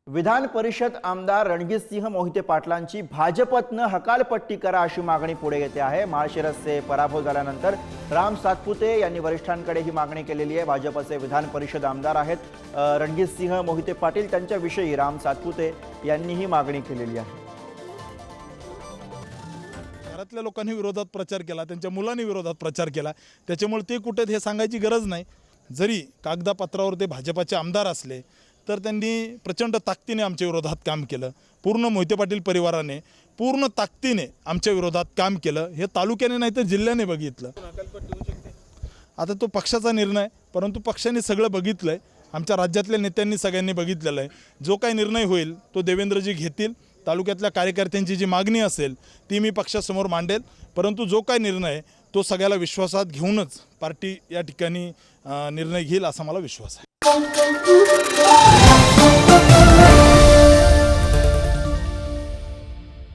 विधान परिषद आमदार रणजितसिंह मोहिते पाटलांची भाजपतनं हकालपट्टी करा अशी मागणी पुढे येते आहे। माळशिरसचे पराभव झाल्यानंतर राम सातपुते यांनी वरिष्ठांकडे ही मागणी केलेली आहे। भाजपचे विधान परिषद आमदार आहेत रणजितसिंह मोहिते पाटील, त्यांच्याविषयी राम सातपुते यांनी ही मागणी केलेली आहे। घरातल्या लोकांनी विरोधात प्रचार केला, त्यांच्या मुलांनी विरोधात प्रचार केला, त्याच्यामुळे ते कुठे हे सांगायची गरज नाही। जरी कागदापत्रावर ते भाजपचे आमदार असले तर त्यांनी प्रचंड ताकदीने आमच्या विरोधात काम केलं। पूर्ण मोहिते पाटील परिवाराने पूर्ण ताकदीने आमच्या विरोधात काम केलं। हे तालुक्याने नाही तर जिल्ह्याने बघितलं। आता तो पक्षाचा निर्णय, परंतु पक्षाने सगळं बघितलंय, आमच्या राज्यातल्या नेत्यांनी सगळ्यांनी बघितलेलं आहे। जो काही निर्णय होईल तो देवेंद्रजी घेतील। तालुक्यातल्या कार्यकर्त्यांची जी मागणी असेल ती मी पक्षासमोर मांडेल, परंतु जो काही निर्णय तो सगळ्याला विश्वासात घेऊनच पार्टी या ठिकाणी निर्णय घेईल असा मला विश्वास आहे।